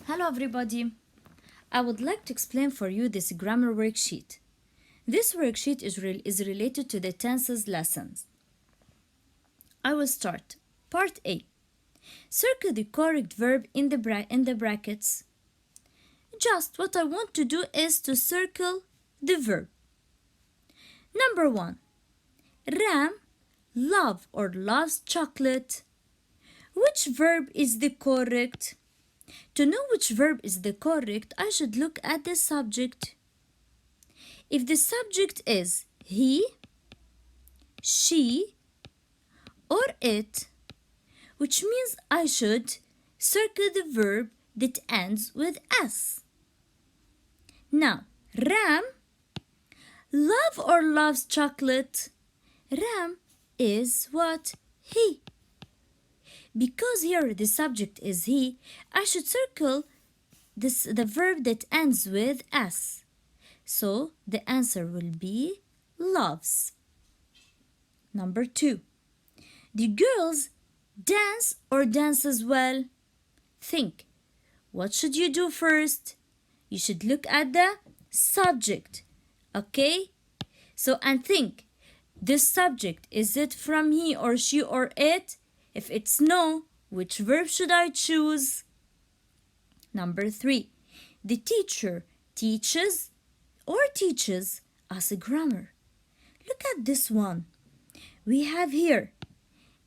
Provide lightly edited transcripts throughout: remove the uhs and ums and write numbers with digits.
Hello everybody. I would like to explain for you this grammar worksheet. This worksheet is related to the tenses lessons. I will start. Part A. Circle the correct verb in the brackets. Just what I want to do is to circle the verb. Number 1. Ram love or loves chocolate. Which verb is the correct? To know which verb is the correct, I should look at the subject. If the subject is he, she, or it, which means I should circle the verb that ends with S. Now, Ram love or loves chocolate. Ram is what? He. Because here the subject is he, I should circle the verb that ends with S. So the answer will be loves. Number 2. The girls dance or dances well. Think. What should you do first? You should look at the subject. Okay? And think. This subject, is it from he or she or it? If it's no, which verb should I choose? Number 3. The teacher teaches or teaches us grammar. Look at this one. We have here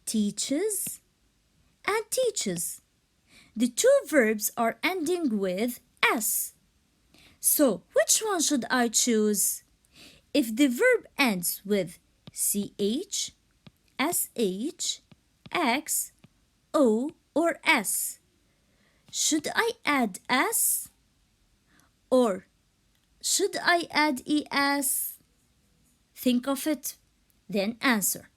teaches and teaches. The two verbs are ending with S. So, which one should I choose? If the verb ends with CH, SH, X, O, or S, should I add S or should I add ES? Think of it, then answer.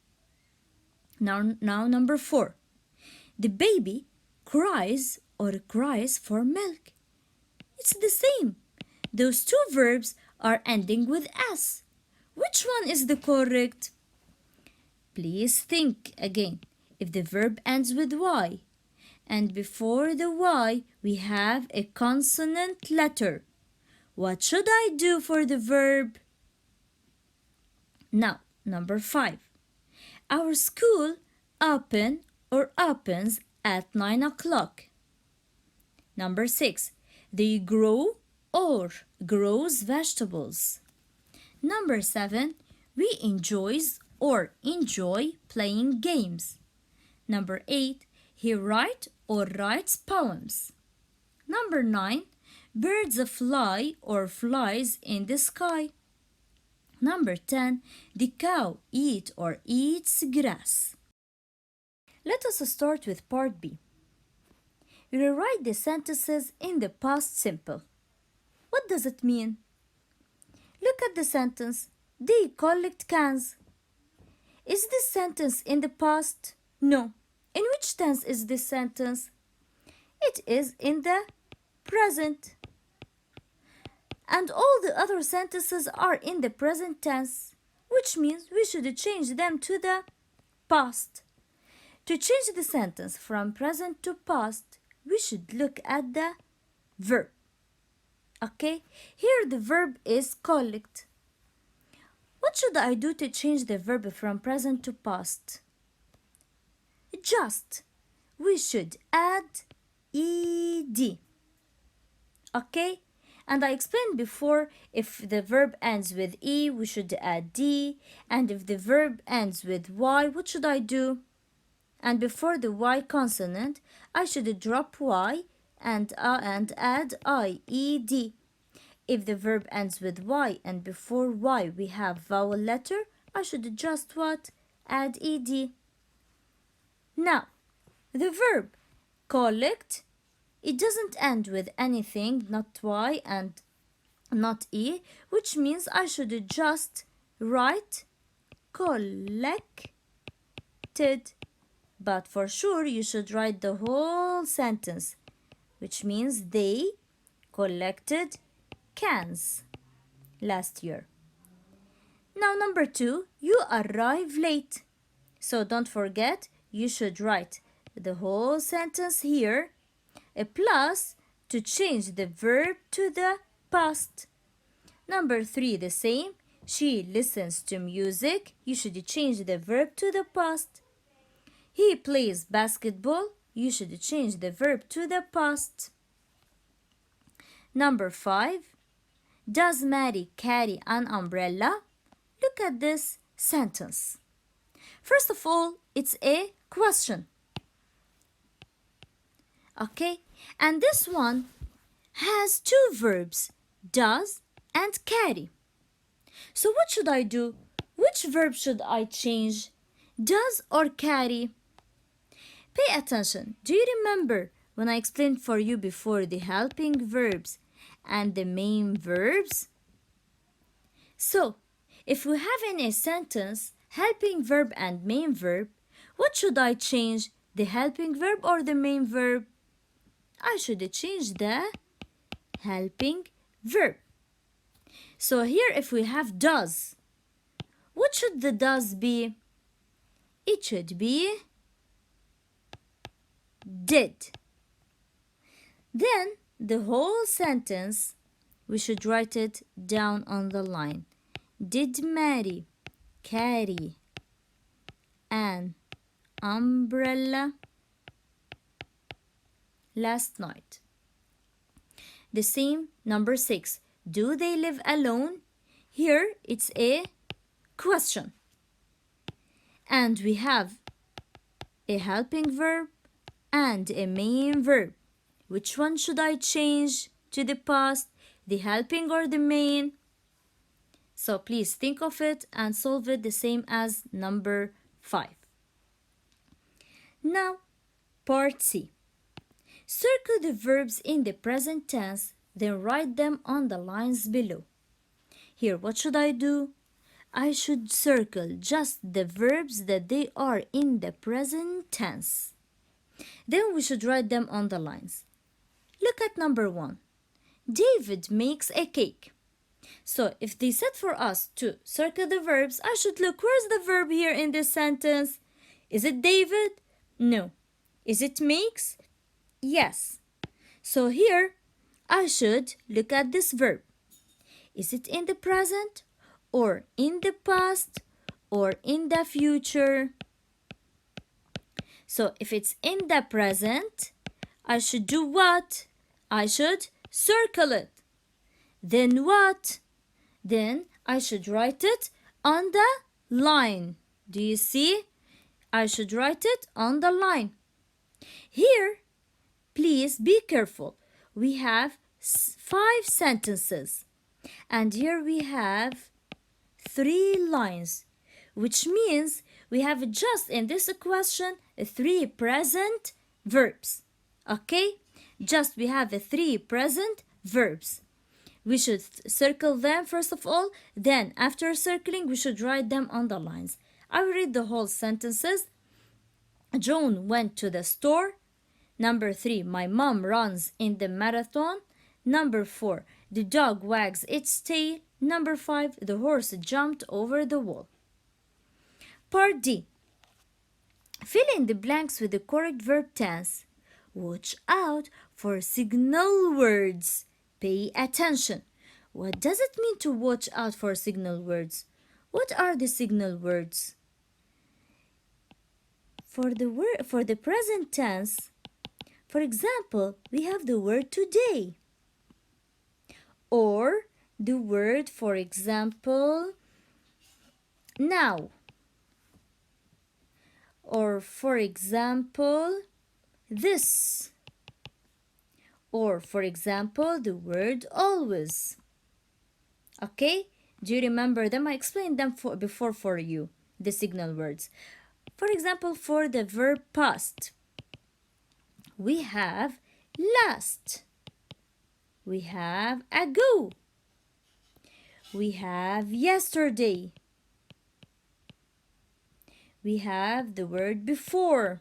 Now number 4. The baby cries or cries for milk. It's the same. Those two verbs are ending with S. Which one is the correct? Please think again. If the verb ends with Y, and before the Y we have a consonant letter, what should I do for the verb? Now, number 5. Our school opens at 9 o'clock. Number 6. They grow or grows vegetables. Number 7. We enjoy playing games. Number 8. He writes poems. Number 9. Birds fly or flies in the sky. Number 10. The cow eats grass. Let us start with part B. We will write the sentences in the past simple. What does it mean? Look at the sentence. They collect cans. Is this sentence in the past? No. In which tense is this sentence? It is in the present. And all the other sentences are in the present tense, which means we should change them to the past. To change the sentence from present to past, we should look at the verb. Okay? Here the verb is collect. What should I do to change the verb from present to past? We should add ed. Okay? And I explained before, if the verb ends with e, we should add d. And if the verb ends with y, what should I do? And before the y consonant, I should drop y and add ied. If the verb ends with y and before y we have vowel letter, I should just what? Add ed. Now, the verb collect, it doesn't end with anything, not y and not e, which means I should just write collected. But for sure, you should write the whole sentence, which means they collected cans last year. Now, number 2, you arrive late. So don't forget, you should write the whole sentence here, a plus to change the verb to the past. Number 3, the same. She listens to music. You should change the verb to the past. He plays basketball. You should change the verb to the past. Number 5, does Mary carry an umbrella? Look at this sentence. First of all, it's a question. Okay, and this one has two verbs, does and carry. So what should I do? Which verb should I change? Does or carry? Pay attention. Do you remember when I explained for you before the helping verbs and the main verbs? So, if we have in a sentence helping verb and main verb, what should I change? The helping verb or the main verb? I should change the helping verb. So here if we have does, what should the does be? It should be did. Then the whole sentence, we should write it down on the line. Did Mary carry an umbrella last night? The same, number 6. Do they live alone? Here it's a question. And we have a helping verb and a main verb. Which one should I change to the past? The helping or the main? So please think of it and solve it the same as number 5. Now, part C. Circle the verbs in the present tense, then write them on the lines below. Here, what should I do? I should circle just the verbs that they are in the present tense. Then we should write them on the lines. Look at number 1. David makes a cake. So if they said for us to circle the verbs, I should look, where's the verb here in this sentence? Is it David? No. Is it makes? Yes. So here, I should look at this verb. Is it in the present or in the past or in the future? So if it's in the present, I should do what? I should circle it. Then what? Then I should write it on the line. Do you see? I should write it on the line. Here, please be careful. We have 5 sentences. And here we have 3 lines, which means we have just in this question 3 present verbs. Okay? Just we have 3 present verbs. We should circle them first of all. Then after circling, we should write them on the lines. I will read the whole sentences. Joan went to the store. Number 3, my mom runs in the marathon. Number 4, the dog wags its tail. Number 5, the horse jumped over the wall. Part D. Fill in the blanks with the correct verb tense. Watch out for signal words. Pay attention. What does it mean to watch out for signal words? What are the signal words? For the present tense, for example, we have the word today. Or the word, for example, now. Or for example, this. Or for example, the word always. Okay? Do you remember them? I explained them before for you, the signal words. For example, for the verb past, we have last. We have ago. We have yesterday. We have the word before.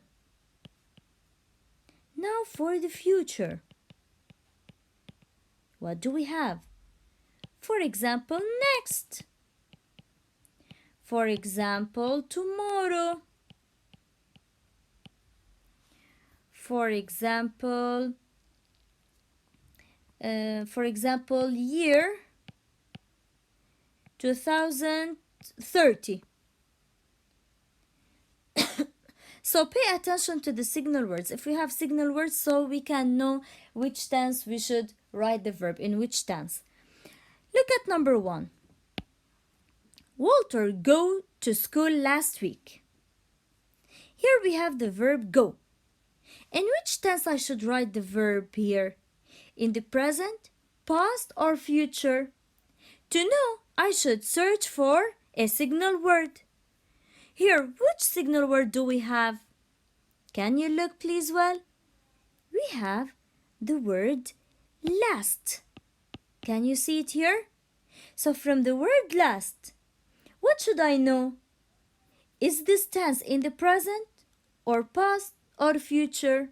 Now for the future. What do we have? For example, next. For example, tomorrow. For example, for example, year 2030. So pay attention to the signal words. If we have signal words, so we can know which tense we should write the verb, in which tense. Look at number 1. Walter go to school last week. Here we have the verb go. In which tense I should write the verb here? In the present, past, or future? To know, I should search for a signal word. Here, which signal word do we have? Can you look please well? We have the word last. Can you see it here? So from the word last, what should I know? Is this tense in the present, or past, or future?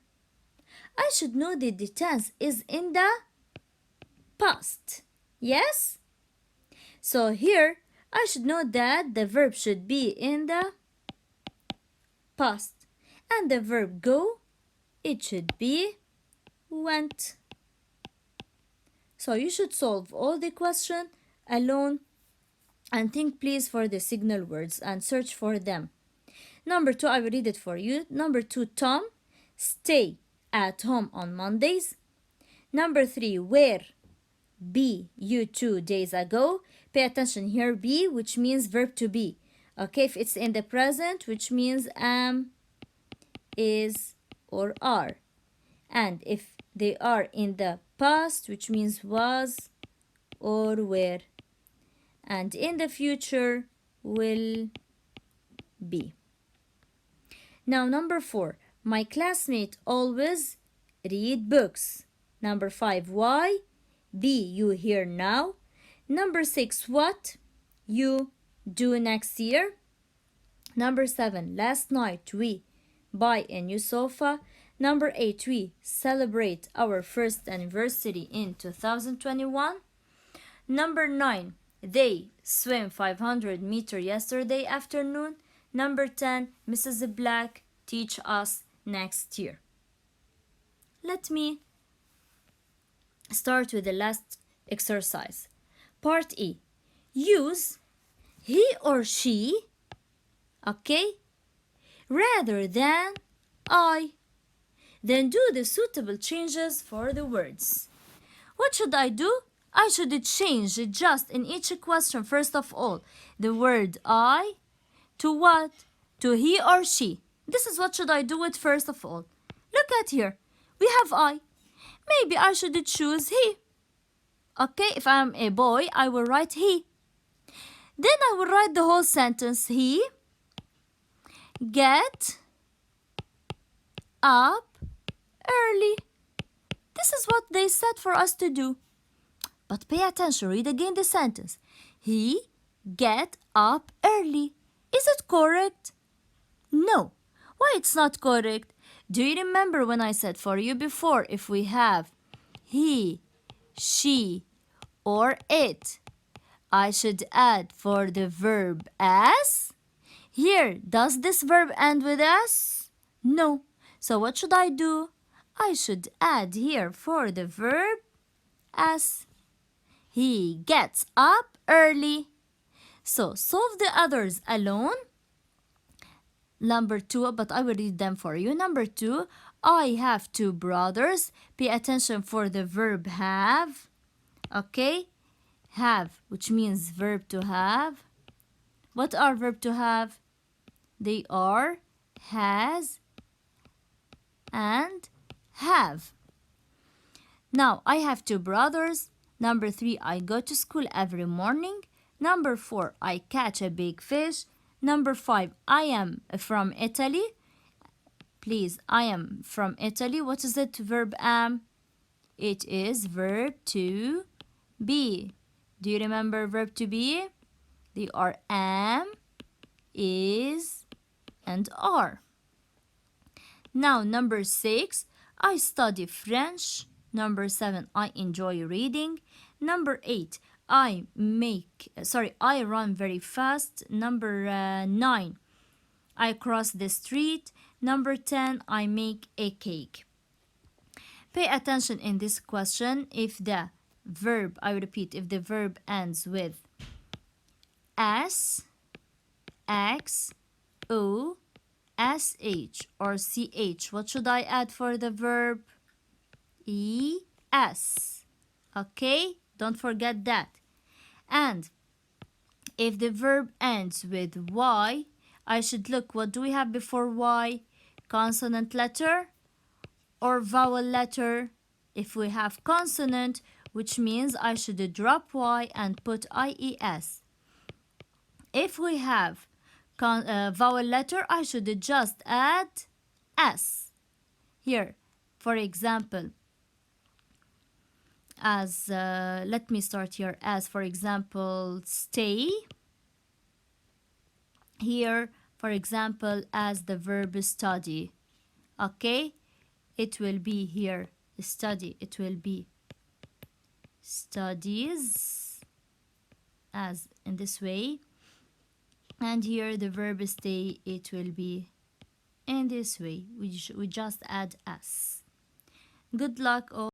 I should know that the tense is in the past. Yes? So here, I should know that the verb should be in the past. And the verb go, it should be went. So you should solve all the question alone and think please for the signal words and search for them. Number 2, I will read it for you. Number 2, Tom stay at home on Mondays. Number 3, where be you 2 days ago. Pay attention here, be, which means verb to be. Okay, if it's in the present, which means am, is, or are. And if they are in the past, which means was or were. And in the future, will be. Now number 4, my classmate always read books. Number 5, why be you here now. Number 6, what you do next year. Number 7, last night we buy a new sofa. Number 8, we celebrate our first anniversary in 2021. Number 9, they swam 500 meters yesterday afternoon. Number 10, Mrs. Black teach us next year. Let me start with the last exercise. Part E. Use he or she, okay, rather than I. Then do the suitable changes for the words. What should I do? I should change it just in each question. First of all, the word I to what? To he or she. This is what should I do it first of all. Look at here. We have I. Maybe I should choose he. Okay, if I'm a boy, I will write he. Then I will write the whole sentence. He get up early. This is what they said for us to do. But pay attention, read again the sentence. He get up early. Is it correct? No. Why it's not correct? Do you remember when I said for you before, if we have he, she, or it, I should add for the verb as? Here, does this verb end with s? No. So what should I do? I should add here for the verb as. He gets up early. So solve the others alone. Number 2, but I will read them for you. Number 2, I have 2 brothers. Pay attention for the verb have. Okay? Have, which means verb to have. What are verb to have? They are has and have. Now, I have 2 brothers. Number 3, I go to school every morning. Number 4, I catch a big fish. Number 5, I am from Italy. Please, I am from Italy. What is it? Verb am. It is verb to be. Do you remember verb to be? They are am, is, and are. Now, number 6, I study French. Number 7, I enjoy reading. Number 8, I run very fast. Number 9, I cross the street. Number 10, I make a cake. Pay attention in this question. If the verb, I repeat, if the verb ends with S, X, O, SH or CH, what should I add for the verb? ES. Okay, don't forget that. And if the verb ends with Y, I should look, what do we have before Y? Consonant letter or vowel letter? If we have consonant, which means I should drop Y and put IES. If we have vowel letter, I should just add S. Here, for example, as let me start here, as for example, stay. Here, for example, as the verb study. Okay, it will be here study, it will be studies, as in this way. And here the verb stay, it will be in this way. We just add S. Good luck all.